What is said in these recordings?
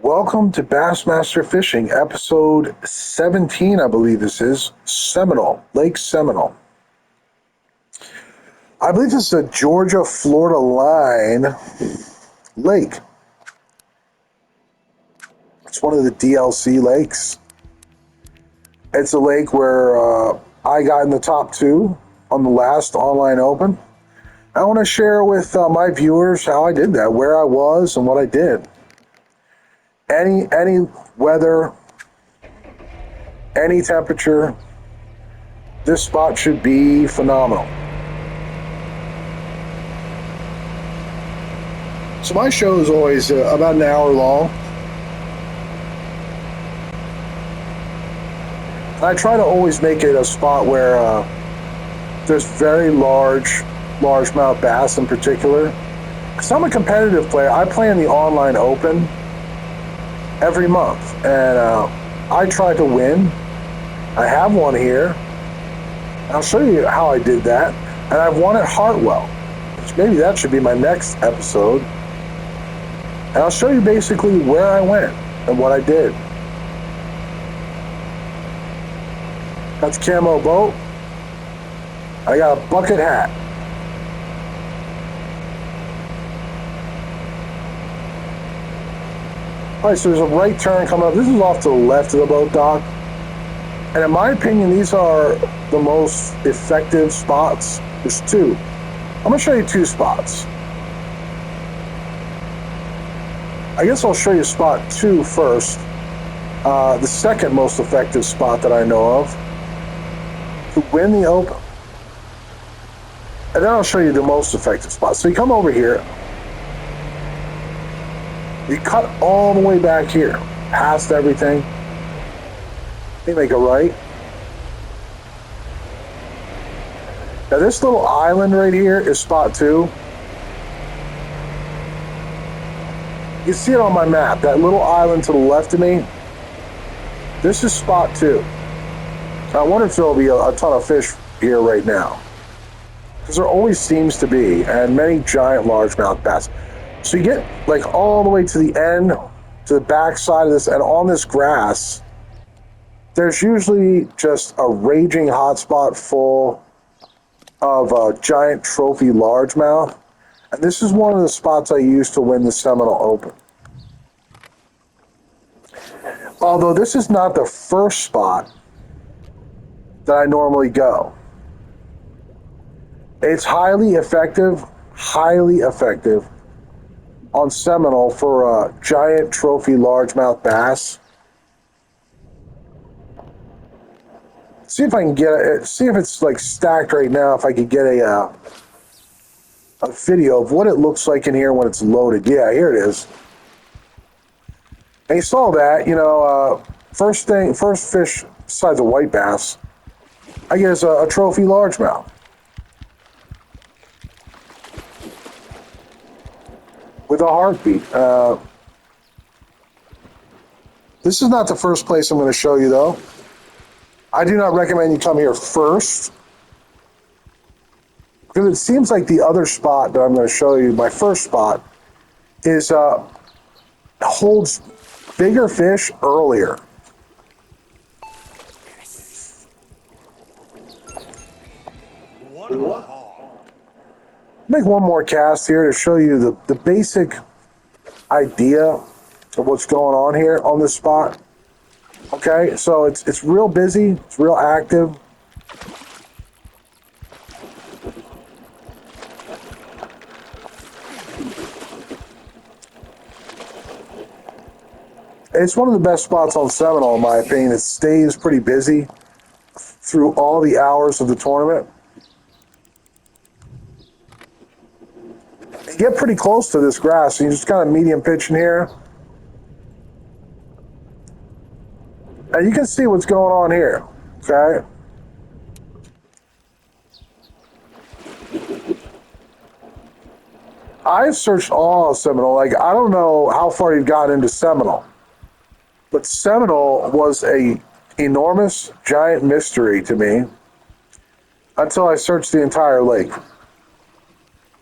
Welcome to Bassmaster Fishing, episode 17, I believe this is, Seminole, Lake Seminole. I believe this is a Georgia-Florida line lake. It's one of the DLC lakes. It's a lake where I got in the top two on the last online open. I want to share with my viewers how I did that, where I was and what I did. Any weather, any temperature, this spot should be phenomenal. So my show is always about an hour long. I try to always make it a spot where there's very largemouth bass in particular. Because I'm a competitive player, I play in the online open every month, and I try to win. I have one here. I'll show you how I did that, and I've won at Hartwell, which maybe that should be my next episode. And I'll show you basically where I went and what I did. Got the camo boat. I got a bucket hat. All right, so there's a right turn coming up. This is off to the left of the boat dock. And in my opinion, these are the most effective spots. There's two. I'm going to show you two spots. I guess I'll show you spot two first. The second most effective spot that I know of to win the open. And then I'll show you the most effective spot. So you come over here. You cut all the way back here, past everything. You make a right. Now this little island right here is spot two. You see it on my map, that little island to the left of me. This is spot two. I wonder if there'll be a ton of fish here right now. Because there always seems to be, and many giant largemouth bass. So you get like all the way to the end, to the back side of this, and on this grass, there's usually just a raging hotspot full of giant trophy largemouth. And this is one of the spots I used to win the Seminole Open. Although this is not the first spot that I normally go. It's highly effective on Seminole for a giant trophy largemouth bass. See if I can get it. See if it's like stacked right now. If I could get a video of what it looks like in here when it's loaded. Yeah, here it is. And you saw that. You know, first fish besides a white bass, I guess a trophy largemouth. With a heartbeat. This is not the first place I'm going to show you, though. I do not recommend you come here first, because it seems like the other spot that I'm going to show you, my first spot, is holds bigger fish earlier. Make one more cast here to show you the basic idea of what's going on here on this spot. Okay, so it's real busy, it's real active. It's one of the best spots on Seminole, in my opinion. It stays pretty busy through all the hours of the tournament. You get pretty close to this grass, so you just kind of medium pitch in here. And you can see what's going on here, okay? I've searched all of Seminole. Like, I don't know how far you've gotten into Seminole, but Seminole was a enormous, giant mystery to me until I searched the entire lake.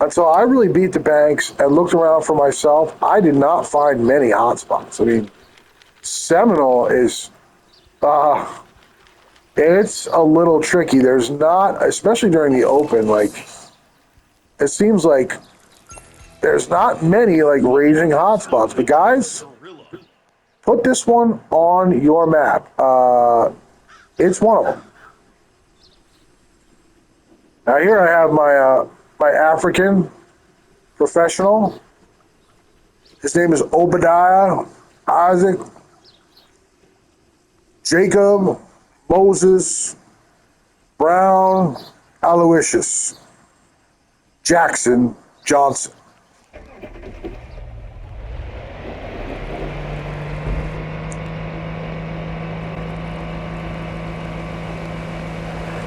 Until I really beat the banks and looked around for myself, I did not find many hotspots. I mean, Seminole is, uh, it's a little tricky. There's not, especially during the open, like, it seems like there's not many, like, raging hotspots. But guys, put this one on your map. It's one of them. Now here I have my African professional. His name is Obadiah Isaac Jacob Moses Brown Aloysius Jackson Johnson.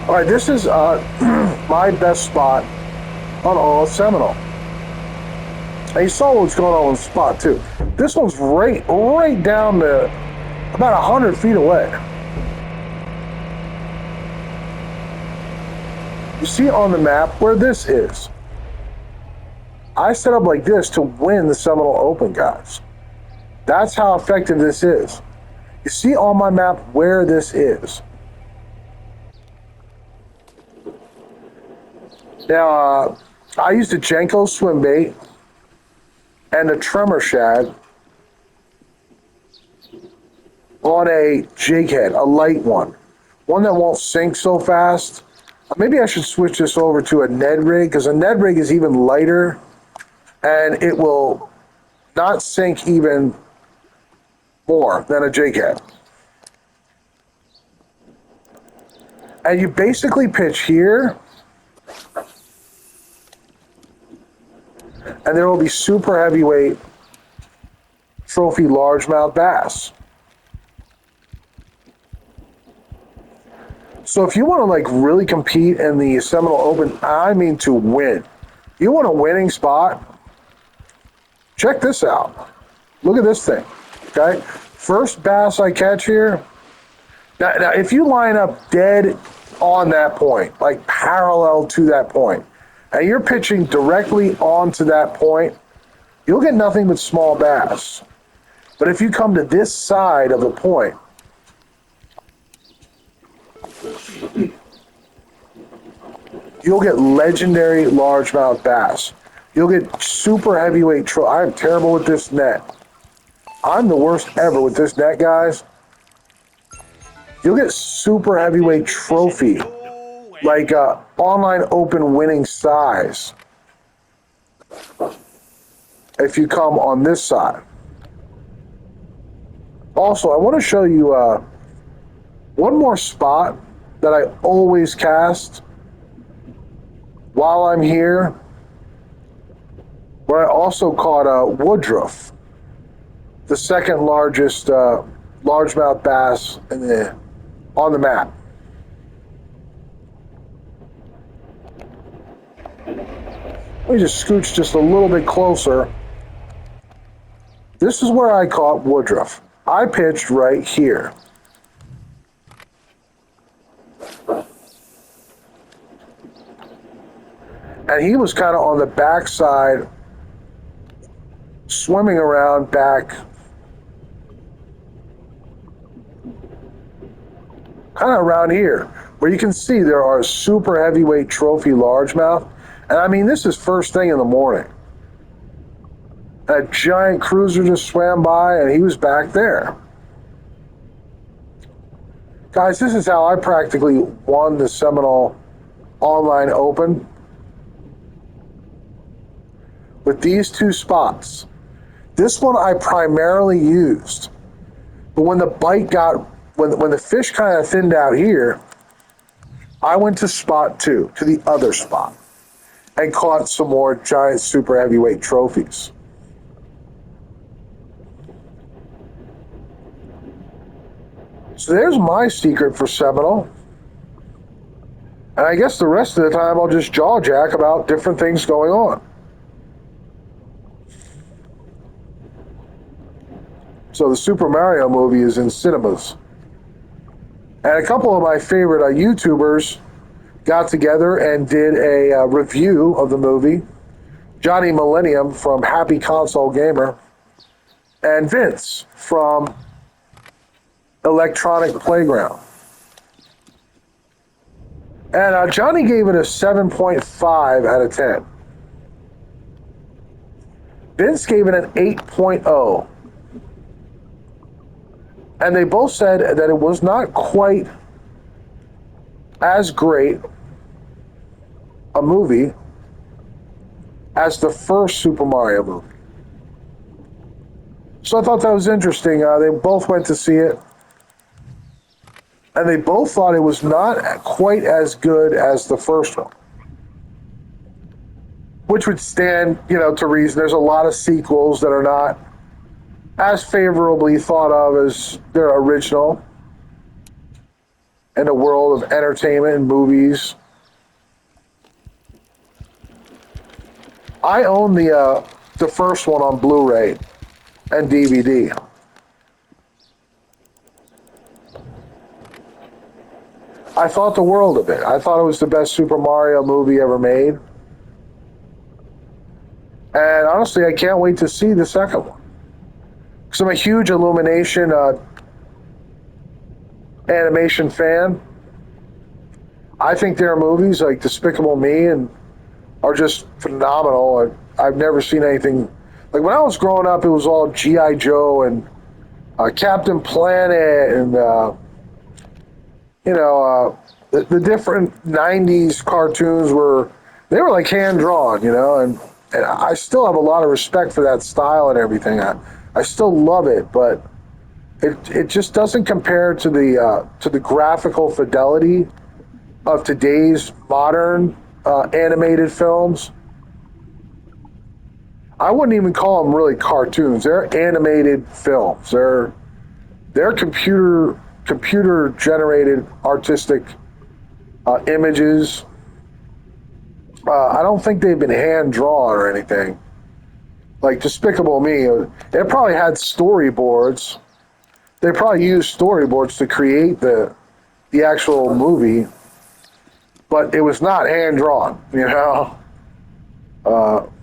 All right, this is my best spot on all of Seminole. And you saw what's going on with the spot too. This one's right down to about 100 feet away. You see on the map where this is. I set up like this to win the Seminole Open, guys. That's how effective this is. You see on my map where this is. Now, I used a Jenko swim bait and a tremor shad on a jig head, a light one that won't sink so fast. Maybe I should switch this over to a Ned rig, because a Ned rig is even lighter and it will not sink even more than a jig head. And you basically pitch here, and there will be super heavyweight trophy largemouth bass. So if you want to like really compete in the Seminole Open, I mean to win, you want a winning spot, check this out. Look at this thing, okay? First bass I catch here. Now if you line up dead on that point, like parallel to that point, and you're pitching directly onto that point, you'll get nothing but small bass. But if you come to this side of the point, you'll get legendary largemouth bass. You'll get super heavyweight I'm terrible with this net. I'm the worst ever with this net, guys. You'll get super heavyweight trophy, like online open winning size, if you come on this side. Also, I want to show you one more spot that I always cast while I'm here, where I also caught woodruff, the second largest largemouth bass on the map. Let me just scooch just a little bit closer. This is where I caught woodruff. I pitched right here. And he was kind of on the backside, swimming around back, kind of around here, where you can see there are super heavyweight trophy largemouth. And I mean, this is first thing in the morning. A giant cruiser just swam by and he was back there. Guys, this is how I practically won the Seminole Online Open. With these two spots. This one I primarily used. But when the bite when the fish kind of thinned out here, I went to spot 2, to the other spot, and caught some more giant super heavyweight trophies. So there's my secret for Seminole. And I guess the rest of the time I'll just jaw jack about different things going on. So the Super Mario movie is in cinemas. And a couple of my favorite YouTubers got together and did a review of the movie. Johnny Millennium from Happy Console Gamer, and Vince from Electronic Playground. And Johnny gave it a 7.5 out of 10. Vince gave it an 8.0. And they both said that it was not quite as great a movie as the first Super Mario movie. So I thought that was interesting. They both went to see it. And they both thought it was not quite as good as the first one. Which would stand, to reason. There's a lot of sequels that are not as favorably thought of as their original in the world of entertainment and movies. I own the first one on Blu-ray and DVD. I thought the world of it. I thought it was the best Super Mario movie ever made. And honestly, I can't wait to see the second one. Because I'm a huge Illumination animation fan. I think their movies like Despicable Me are just phenomenal. I've never seen anything like when I was growing up. It was all G.I. Joe and Captain Planet and the different '90s cartoons were like hand drawn, and I still have a lot of respect for that style and everything. I still love it, but it just doesn't compare to the graphical fidelity of today's modern animated films. I wouldn't even call them really cartoons. They're animated films. They're computer generated artistic images. I don't think they've been hand drawn or anything. Like Despicable Me, it probably had storyboards. They probably used storyboards to create the actual movie, but it was not hand drawn.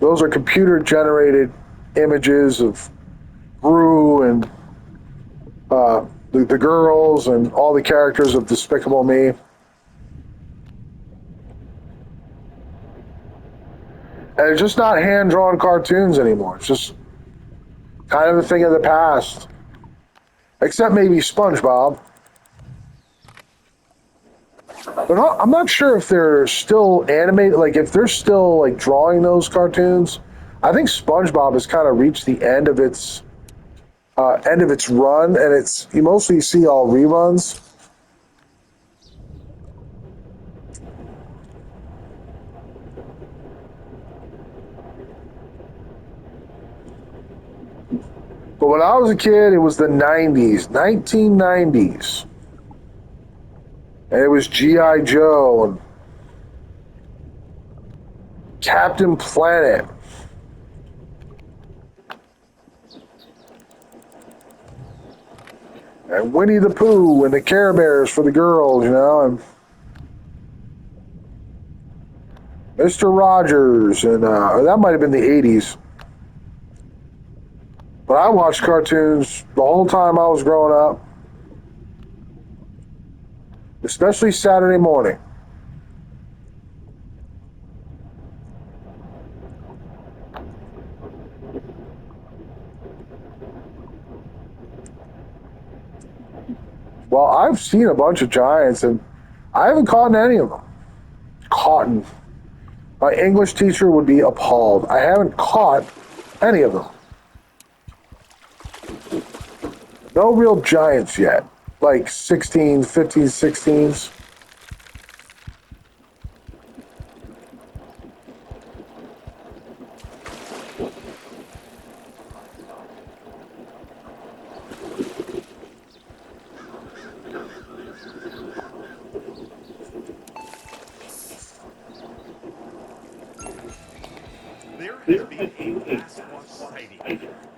Those are computer generated images of Gru and the girls and all the characters of Despicable Me. And it's just not hand-drawn cartoons anymore. It's just kind of a thing of the past. Except maybe SpongeBob. I'm not sure if they're still animated, like if they're still like drawing those cartoons. I think SpongeBob has kind of reached the end of its run, and you mostly see all reruns. But when I was a kid, it was the 90s, 1990s. And it was G.I. Joe and Captain Planet. And Winnie the Pooh and the Care Bears for the girls, and Mr. Rogers, and that might have been the 80s. But I watched cartoons the whole time I was growing up, especially Saturday morning. Well, I've seen a bunch of Giants, and I haven't caught any of them. Caught. My English teacher would be appalled. I haven't caught any of them. No real Giants yet. Like 16s, 15s, 16s.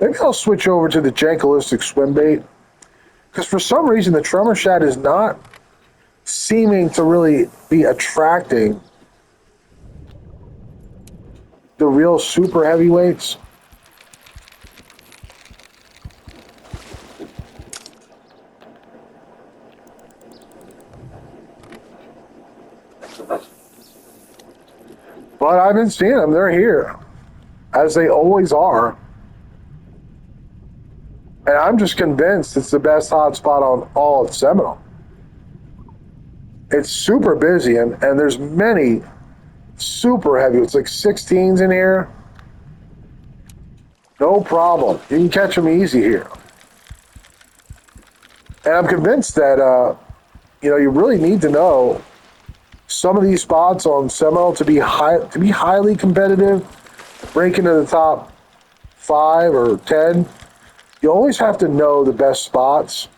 Maybe I'll switch over to the Jankelistic swim bait. Because for some reason, the Tremor Shad is not seeming to really be attracting the real super heavyweights. But I've been seeing them. They're here, as they always are. And I'm just convinced it's the best hotspot on all of Seminole. It's super busy, and there's many super heavy. It's like 16s in here. No problem. You can catch them easy here. And I'm convinced that, you really need to know some of these spots on Seminole to be highly competitive, break into the top 5 or 10. You always have to know the best spots,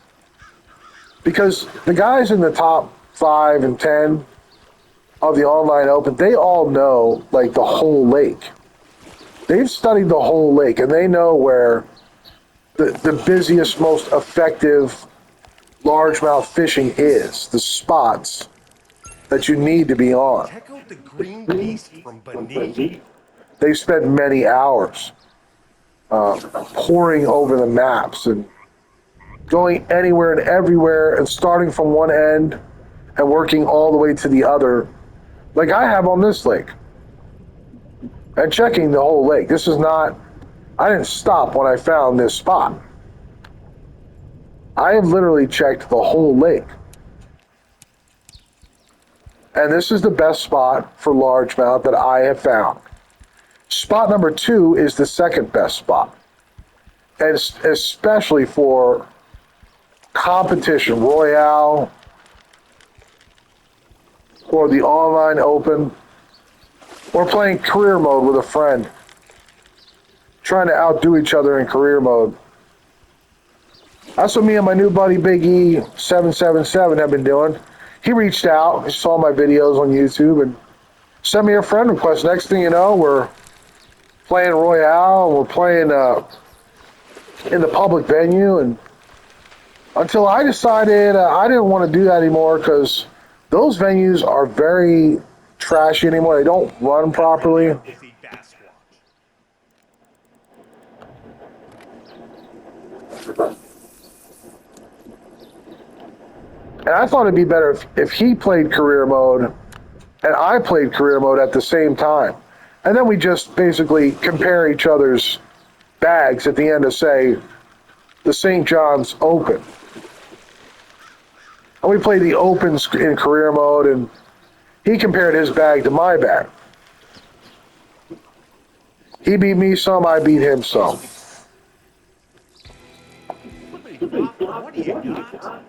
because the guys in the top 5 and 10 of the online open, they all know like the whole lake. They've studied the whole lake, and they know where the busiest, most effective largemouth fishing is, the spots that you need to be on. Check out the green beast from beneath. They've spent many hours poring over the maps and going anywhere and everywhere and starting from one end and working all the way to the other, like I have on this lake, and checking the whole lake. This is not, I didn't stop when I found this spot. I have literally checked the whole lake. And this is the best spot for largemouth that I have found. Spot number 2 is the second best spot. And especially for competition, Royale, or the online open, or playing career mode with a friend, trying to outdo each other in career mode. That's what me and my new buddy Big E 777 have been doing. He reached out, he saw my videos on YouTube, and sent me a friend request. Next thing you know, we're playing Royale, we're playing in the public venue, and until I decided I didn't want to do that anymore, because those venues are very trashy anymore. They don't run properly. And I thought it'd be better if he played career mode and I played career mode at the same time. And then we just basically compare each other's bags at the end of, say, the St. John's Open. And we played the Opens in career mode, and he compared his bag to my bag. He beat me some, I beat him some. What do you got?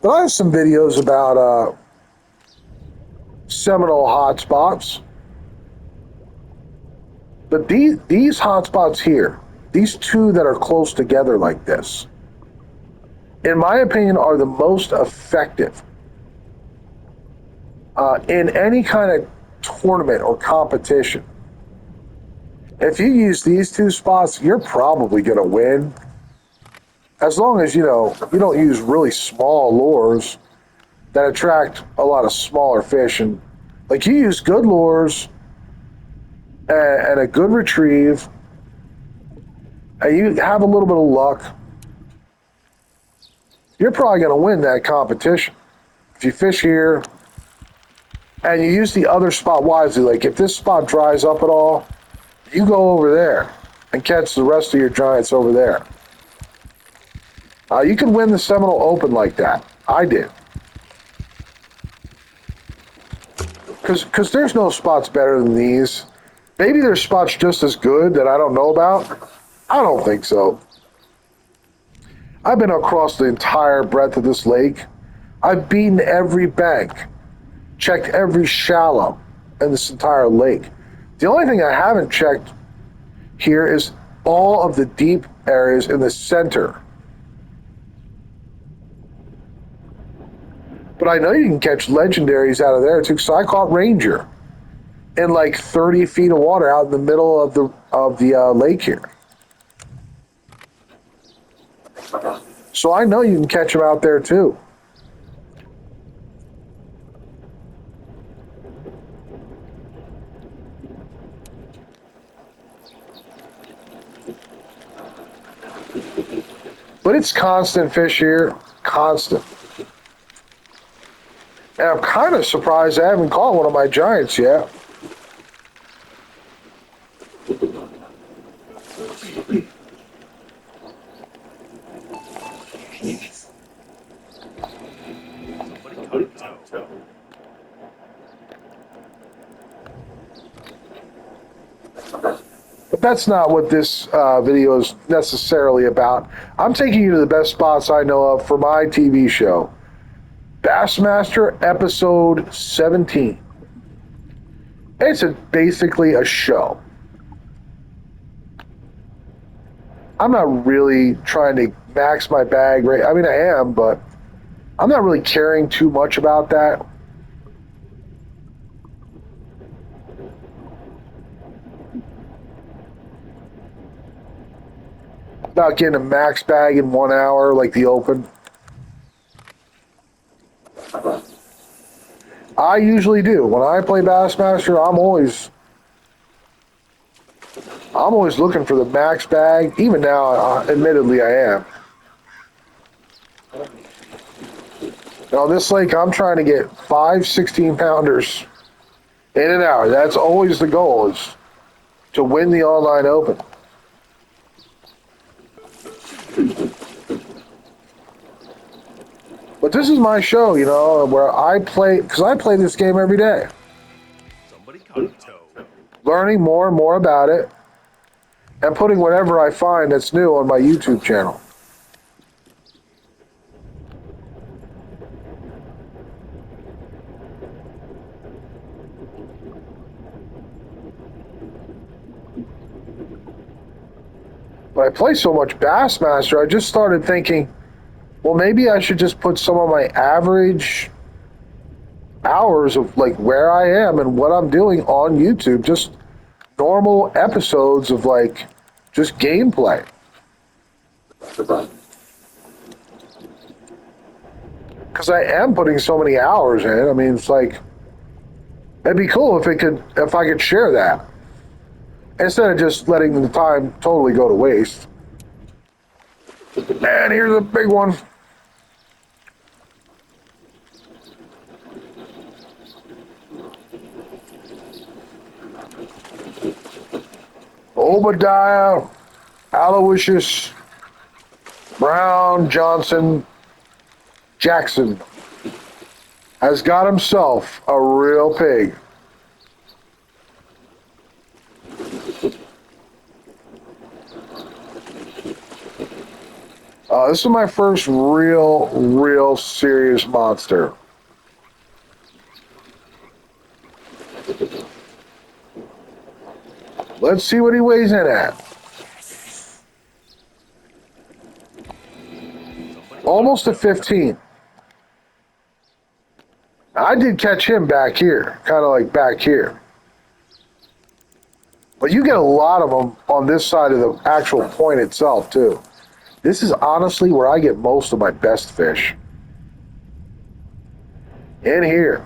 But I have some videos about Seminole hotspots. But these hotspots here, these two that are close together like this, in my opinion, are the most effective in any kind of tournament or competition. If you use these two spots, you're probably going to win. As long as, you don't use really small lures that attract a lot of smaller fish. And like, you use good lures and a good retrieve, and you have a little bit of luck, you're probably going to win that competition. If you fish here and you use the other spot wisely, like if this spot dries up at all, you go over there and catch the rest of your giants over there. You can win the Seminole Open like that. I did. Because there's no spots better than these. Maybe there's spots just as good that I don't know about. I don't think so. I've been across the entire breadth of this lake. I've beaten every bank, checked every shallow in this entire lake. The only thing I haven't checked here is all of the deep areas in the center. But I know you can catch legendaries out of there too, because I caught Ranger. in like 30 feet of water out in the middle of the lake here. So I know you can catch them out there too. But it's constant fish here, constant. And I'm kind of surprised I haven't caught one of my giants yet. Somebody caught a toad. But that's not what this video is necessarily about. I'm taking you to the best spots I know of for my TV show. Bassmaster episode 17. It's basically a show. I'm not really trying to max my bag rate. I mean, I am, but I'm not really caring too much about that. About getting a max bag in 1 hour like the Open. I usually do. When I play Bassmaster, I'm always looking for the max bag. Even now, admittedly, I am. And on this lake, I'm trying to get 5 16-pounders in an hour. That's always the goal, is to win the online Open. But this is my show, you know, where I play, because I play this game every day. Somebody caught a toad. Learning more and more about it, and putting whatever I find that's new on my YouTube channel. But I play so much Bassmaster, I just started thinking, well, maybe I should just put some of my average hours of like where I am and what I'm doing on YouTube, just normal episodes of like just gameplay. Because I am putting so many hours in. I mean, it's like it'd be cool if I could share that instead of just letting the time totally go to waste. And here's a big one. Obadiah, Aloysius, Brown, Johnson, Jackson has got himself a real pig. This is my first real serious monster. Let's see what he weighs in at. Almost a 15. I did catch him back here, kind of like back here. But you get a lot of them on this side of the actual point itself, too. This is honestly where I get most of my best fish. In here.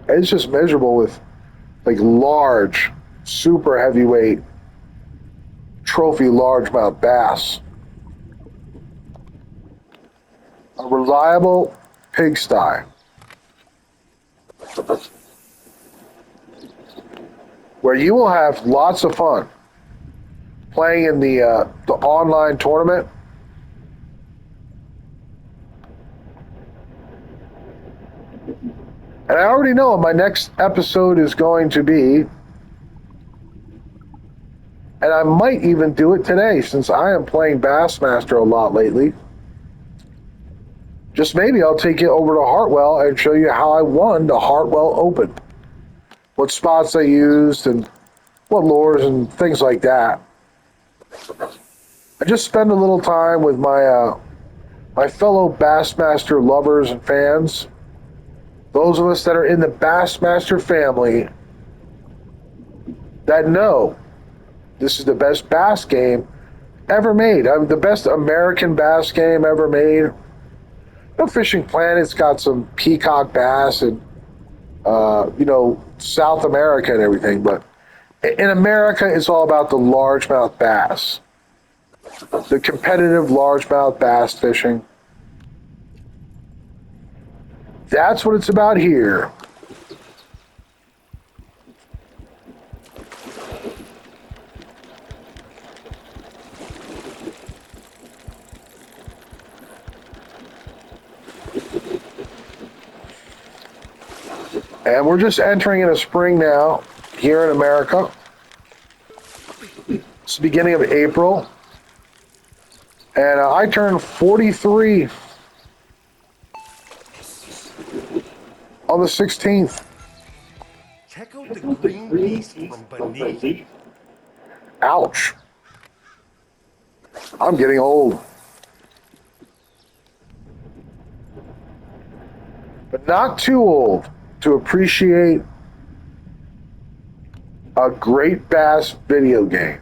It's just miserable with like large, super heavyweight, trophy largemouth bass. A reliable pigsty. Where you will have lots of fun playing in the online tournament. And I already know my next episode is going to be, and I might even do it today since I am playing Bassmaster a lot lately. Just maybe I'll take you over to Hartwell and show you how I won the Hartwell Open. What spots I used and what lures and things like that. I just spend a little time with my my fellow Bassmaster lovers and fans, those of us that are in the Bassmaster family that know this is the best bass game ever made. I mean, the best American bass game ever made. Fishing Planet's got some peacock bass and, South America and everything, but in America, it's all about the largemouth bass, the competitive largemouth bass fishing. That's what it's about here. And we're just entering into spring now here in America. It's the beginning of April. And I turned 43 on the 16th. Check out the green beast from beneath. Ouch. I'm getting old. But not too old to appreciate a great bass video game.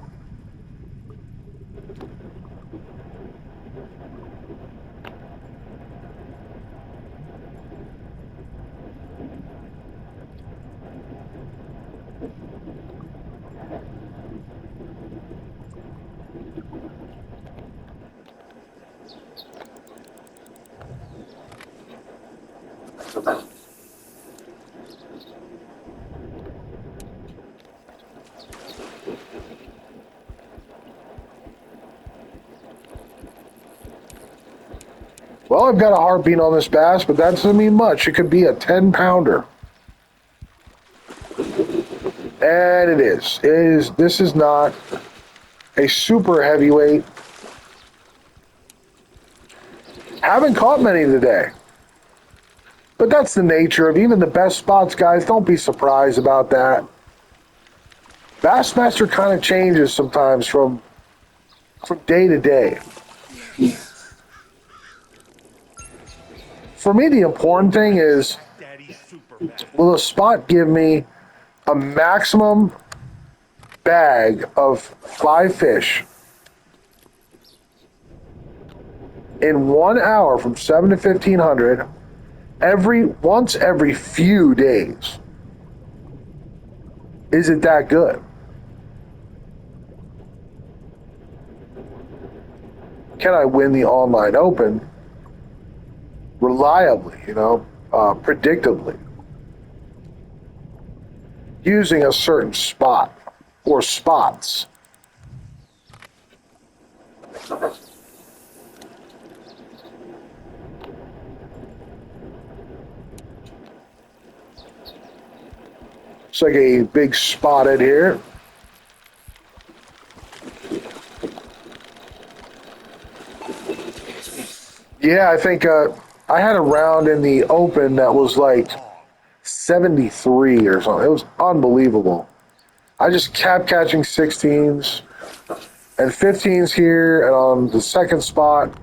Well, I've got a heartbeat on this bass, but that doesn't mean much. It could be a 10-pounder. And it is. This is not a super heavyweight. Haven't caught many today. But that's the nature of even the best spots, guys. Don't be surprised about that. Bassmaster kind of changes sometimes from day to day. For me, the important thing is, will a spot give me a maximum bag of 5 fish in 1 hour from 7 to 1500 once every few days? Is it that good? Can I win the online open reliably, predictably, using a certain spot or spots? It's like a big spotted here. Yeah, I think I had a round in the open that was like 73 or something. It was unbelievable. I just kept catching 16s and 15s here and on the second spot.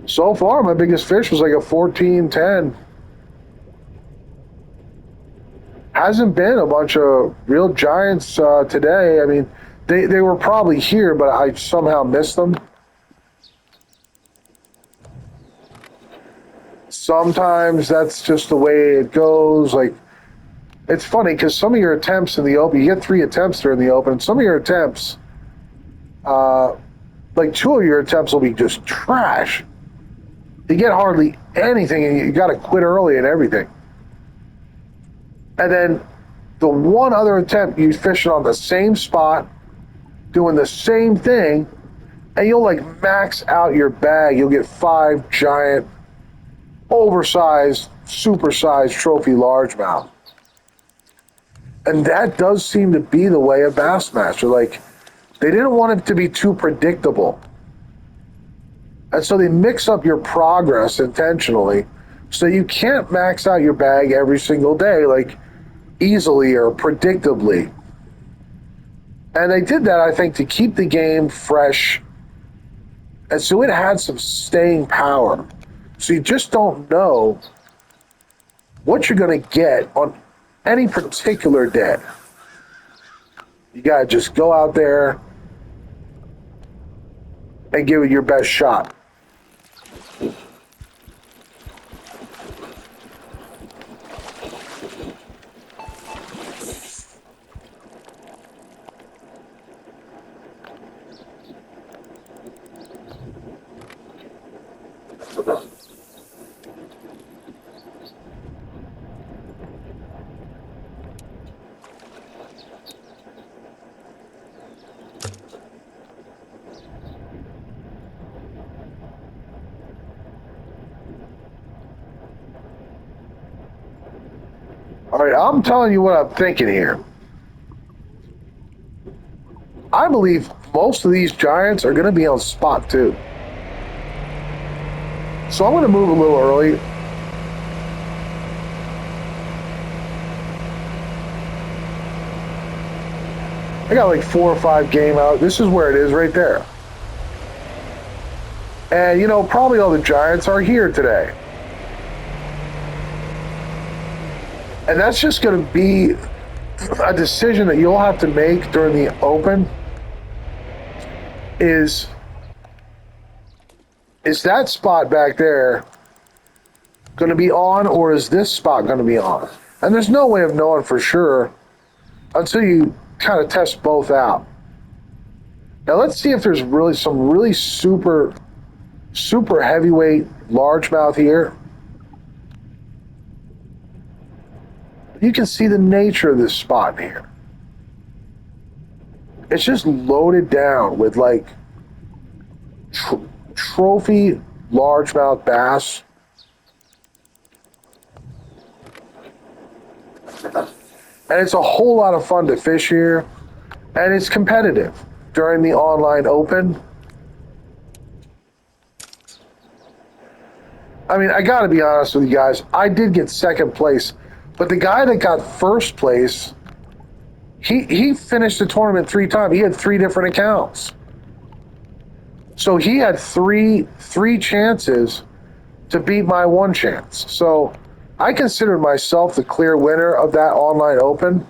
So far, my biggest fish was like a 14-10. Hasn't been a bunch of real giants today. I mean, they were probably here, but I somehow missed them. Sometimes that's just the way it goes. Like, it's funny because some of your attempts in the open, you get 3 attempts during the open, and some of your attempts, like 2 of your attempts will be just trash. You get hardly anything, and you got to quit early and everything. And then the one other attempt, you fishing on the same spot, doing the same thing, and you'll like max out your bag. You'll get 5 giant, oversized, supersized trophy largemouth. And that does seem to be the way of Bassmaster. Like, they didn't want it to be too predictable. And so they mix up your progress intentionally so you can't max out your bag every single day, like easily or predictably. And they did that, I think, to keep the game fresh. And so it had some staying power. So you just don't know what you're going to get on any particular day. You got to just go out there and give it your best shot. All right, I'm telling you what I'm thinking here. I believe most of these giants are going to be on spot 2. So I'm going to move a little early. I got like 4 or 5 game out. This is where it is right there. And, you know, probably all the giants are here today. And that's just going to be a decision that you'll have to make during the open. Is that spot back there going to be on, or is this spot going to be on? And there's no way of knowing for sure until you kind of test both out. Now let's see if there's really some really super heavyweight largemouth here. You can see the nature of this spot here. It's just loaded down with like trophy largemouth bass. And it's a whole lot of fun to fish here. And it's competitive during the online open. I mean, I got to be honest with you guys. I did get second place. But the guy that got first place, he finished the tournament 3 times. He had 3 different accounts. So he had three chances to beat my 1 chance. So I considered myself the clear winner of that online open,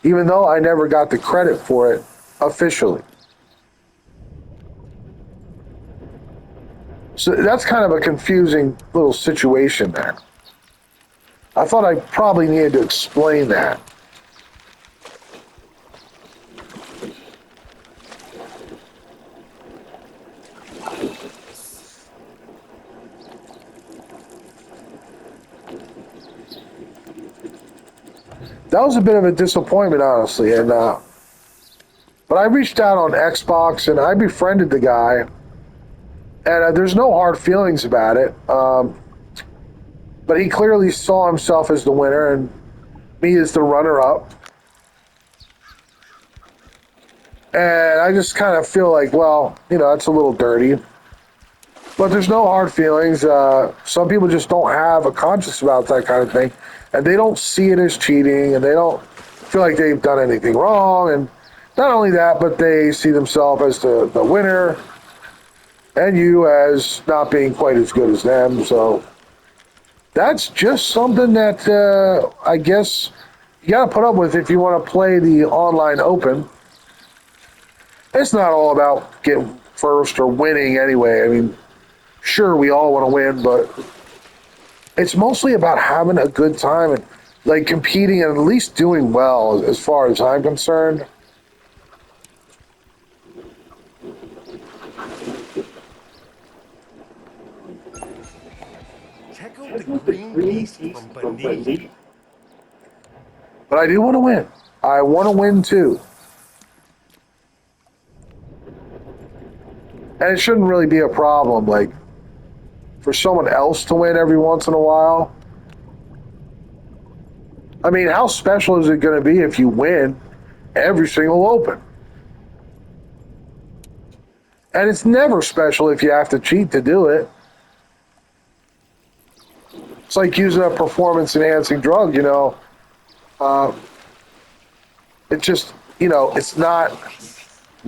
even though I never got the credit for it officially. So that's kind of a confusing little situation there. I thought I probably needed to explain that. That was a bit of a disappointment, honestly. And but I reached out on Xbox and I befriended the guy, and there's no hard feelings about it. But he clearly saw himself as the winner and me as the runner-up. And I just kind of feel like, well, you know, that's a little dirty. But there's no hard feelings. Some people just don't have a conscience about that kind of thing. And they don't see it as cheating, and they don't feel like they've done anything wrong. And not only that, but they see themselves as the winner, and you as not being quite as good as them. So that's just something that I guess you got to put up with if you want to play the online open. It's not all about getting first or winning anyway. I mean, sure, we all want to win, but it's mostly about having a good time and like competing and at least doing well as far as I'm concerned. Check out the green piece from beneath. But I do want to win. I want to win too. And it shouldn't really be a problem, like, for someone else to win every once in a while. I mean, how special is it going to be if you win every single open? And it's never special if you have to cheat to do it. It's like using a performance-enhancing drug, you know. It just, it's not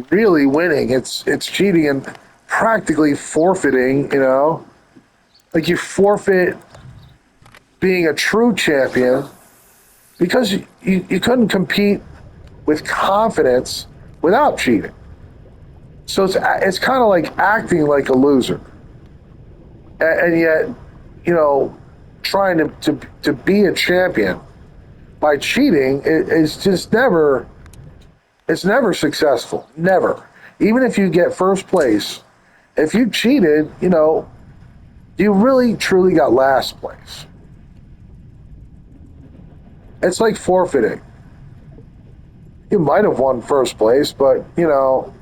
really winning. It's cheating and practically forfeiting. Like you forfeit being a true champion because you couldn't compete with confidence without cheating. So it's kind of like acting like a loser, and yet, trying to be a champion by cheating is just never. It's never successful. Never. Even if you get first place, if you cheated, you really truly got last place. It's like forfeiting. You might have won first place, but you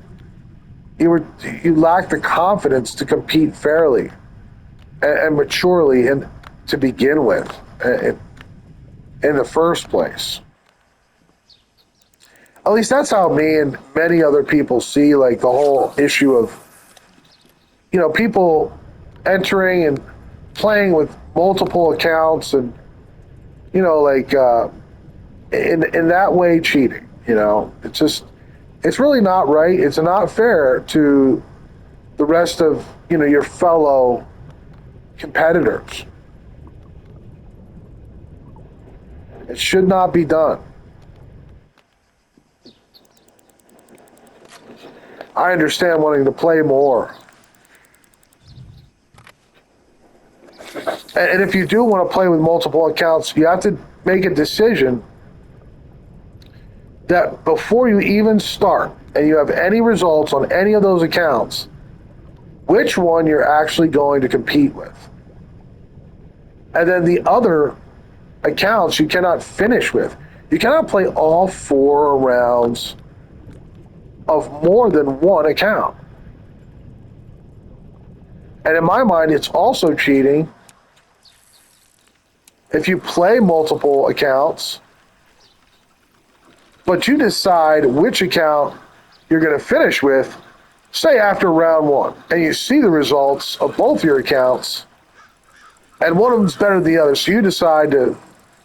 lacked the confidence to compete fairly and maturely and to begin with in the first place. At least that's how me and many other people see like the whole issue of people entering and playing with multiple accounts and like in that way cheating. It's really not right. It's not fair to the rest of your fellow competitors. It should not be done. I understand wanting to play more. And if you do want to play with multiple accounts, you have to make a decision that before you even start and you have any results on any of those accounts, which one you're actually going to compete with. And then the other accounts you cannot finish with. You cannot play all 4 rounds of more than one account. And in my mind, it's also cheating if you play multiple accounts, but you decide which account you're going to finish with, say after round 1, and you see the results of both your accounts, and one of them's better than the other, so you decide to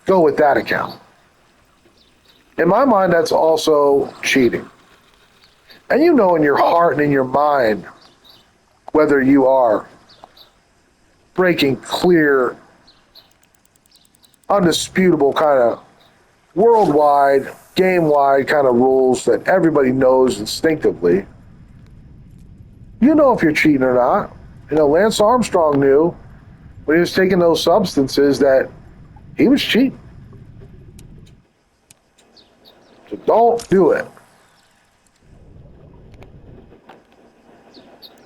go with that account. In my mind, that's also cheating. And in your heart and in your mind whether you are breaking clear, undisputable kind of worldwide, game-wide kind of rules that everybody knows instinctively. If you're cheating or not. Lance Armstrong knew when he was taking those substances that he was cheating. So don't do it.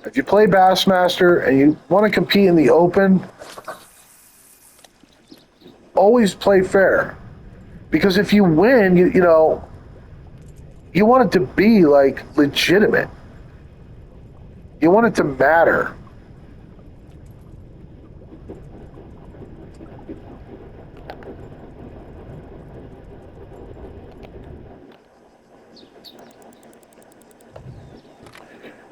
If you play Bassmaster and you want to compete in the open, always play fair. Because if you win, you want it to be like legitimate. You want it to matter.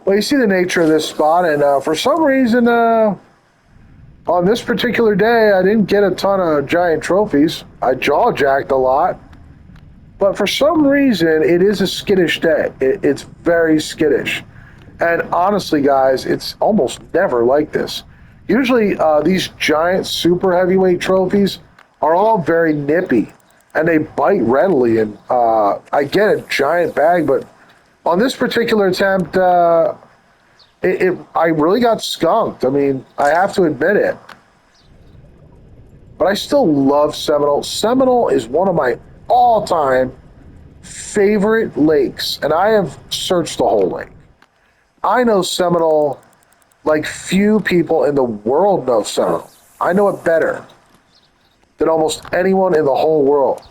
Well, you see the nature of this spot, and for some reason, on this particular day, I didn't get a ton of giant trophies. I jaw-jacked a lot. But for some reason, it is a skittish day. It's very skittish. And honestly, guys, it's almost never like this. Usually, these giant super heavyweight trophies are all very nippy, and they bite readily. And I get a giant bag, but on this particular attempt, I really got skunked. I mean, I have to admit it. But I still love Seminole. Seminole is one of my all-time favorite lakes, and I have searched the whole lake. I know Seminole like few people in the world know Seminole. I know it better than almost anyone in the whole world.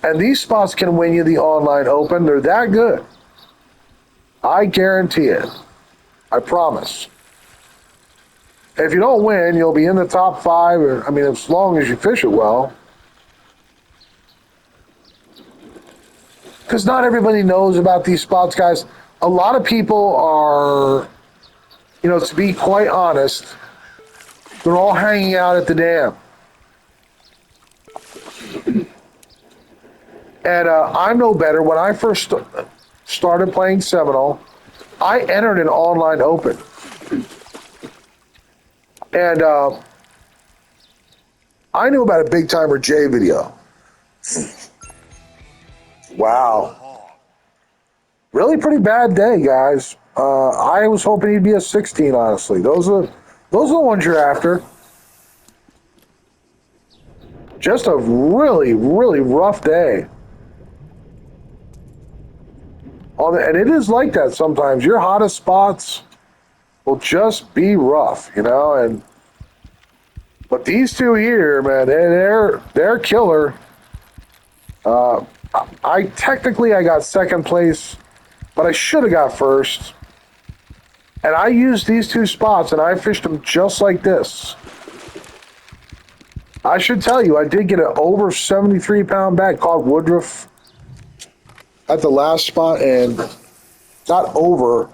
And these spots can win you the online open. They're that good. I guarantee it. I promise. If you don't win, you'll be in the top 5, as long as you fish it well. because not everybody knows about these spots, guys. A lot of people are, to be quite honest, they're all hanging out at the dam. And I'm no better. When I first started playing Seminole, I entered an online open. And I knew about a Big Timer J video. Wow. Really pretty bad day, guys. I was hoping he'd be a 16, honestly. Those are the ones you're after. Just a really, really rough day. And it is like that sometimes. Your hottest spots will just be rough, but these two here, man, they're killer. I got second place, but I should have got first. And I used these two spots, and I fished them just like this. I should tell you, I did get an over 73-pound bag called Woodruff at the last spot, and got over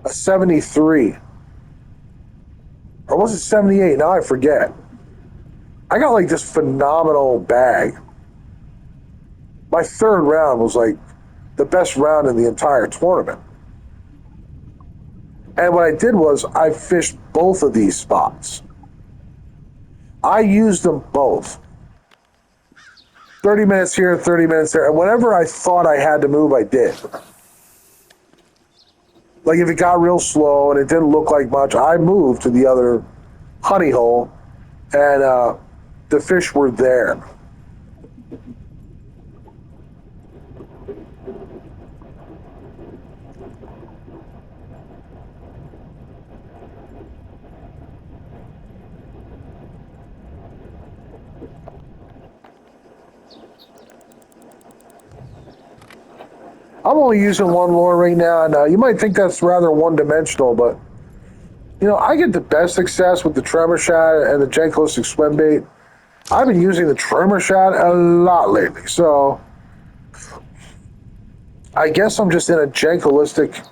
a 73. Or was it 78? Now I forget. I got like this phenomenal bag. My third round was like the best round in the entire tournament. And what I did was I fished both of these spots. I used them both. 30 minutes here, 30 minutes there. And whenever I thought I had to move, I did. Like if it got real slow and it didn't look like much, I moved to the other honey hole, and the fish were there. I'm only using one lure right now, and you might think that's rather one-dimensional, but I get the best success with the tremor shad and the Jenkilistic swim bait. I've been using the tremor shad a lot lately, so I guess I'm just in a Jenkilistic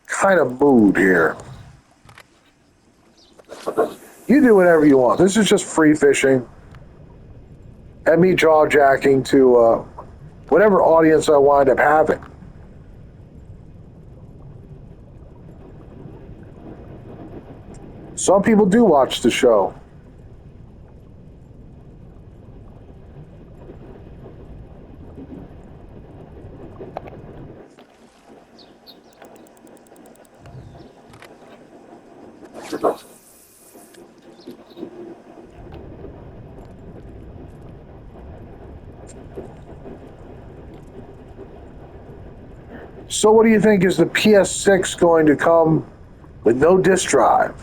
kind of mood here. You do whatever you want. This is just free fishing and me jaw jacking to whatever audience I wind up having. Some people do watch the show. So what do you think? Is the PS6 going to come with no disk drive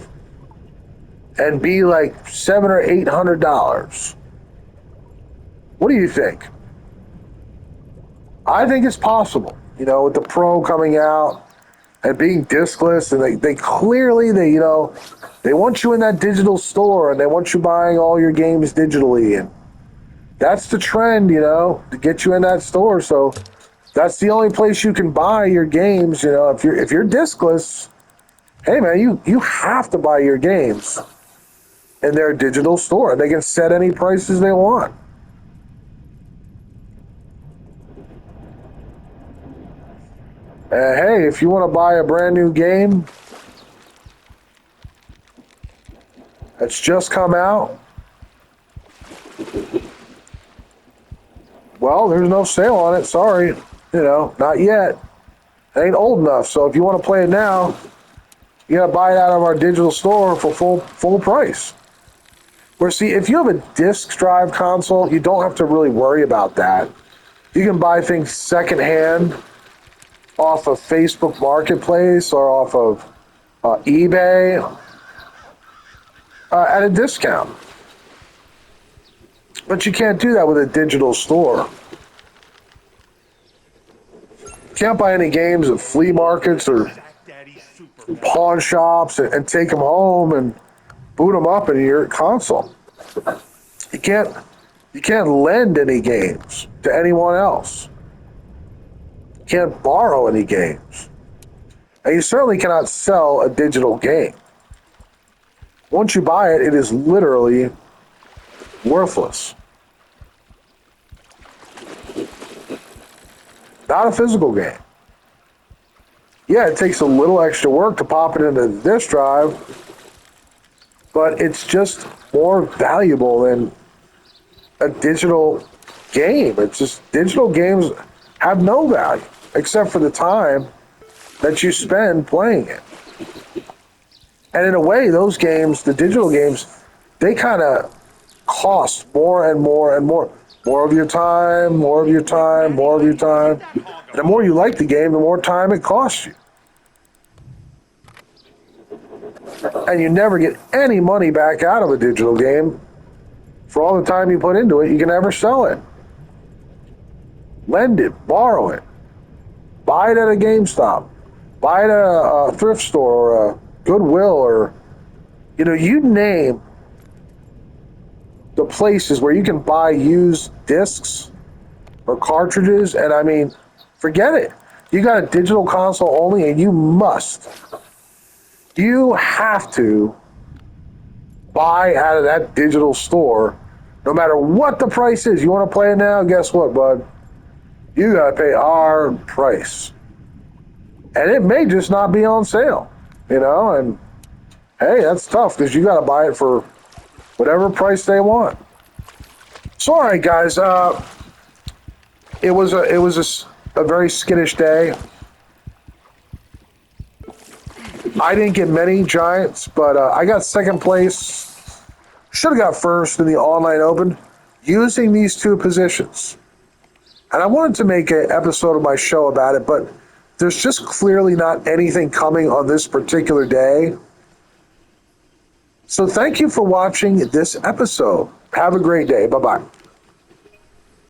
and be like $700 or $800? What do you think? I think it's possible, with the Pro coming out and being diskless, and they clearly, they want you in that digital store, and they want you buying all your games digitally, and that's the trend, to get you in that store. So that's the only place you can buy your games. If you're diskless, hey man, you have to buy your games in their digital store. They can set any prices they want. Hey, if you want to buy a brand new game that's just come out, well, there's no sale on it. Sorry, not yet. It ain't old enough. So if you want to play it now, you gotta buy it out of our digital store for full price. Where see, if you have a disk drive console, you don't have to really worry about that. You can buy things secondhand off of Facebook Marketplace or off of eBay at a discount. But you can't do that with a digital store. You can't buy any games at flea markets or pawn shops and take them home and boot them up into your console. You can't You can't lend any games to anyone else. You can't borrow any games. And you certainly cannot sell a digital game. Once you buy it, it is literally worthless. Not a physical game. Yeah, it takes a little extra work to pop it into the disk drive, but it's just more valuable than a digital game. It's just digital games have no value except for the time that you spend playing it. And in a way, those games, the digital games, they kind of cost more and more and more. More of your time, more of your time, more of your time. And the more you like the game, the more time it costs you. And you never get any money back out of a digital game for all the time you put into it. You can never sell it. Lend it, borrow it, buy it at a GameStop, buy it at a thrift store or a Goodwill, or you name the places where you can buy used discs or cartridges, and I mean, forget it. You got a digital console only, and you have to buy out of that digital store, no matter what the price is. You want to play it now? Guess what, bud? You got to pay our price. And it may just not be on sale, and hey, that's tough because you got to buy it for whatever price they want. So, all right, guys, it was a very skittish day. I didn't get many Giants, but I got second place. Should have got first in the online open using these two positions. And I wanted to make an episode of my show about it, but there's just clearly not anything coming on this particular day. So thank you for watching this episode. Have a great day. Bye-bye.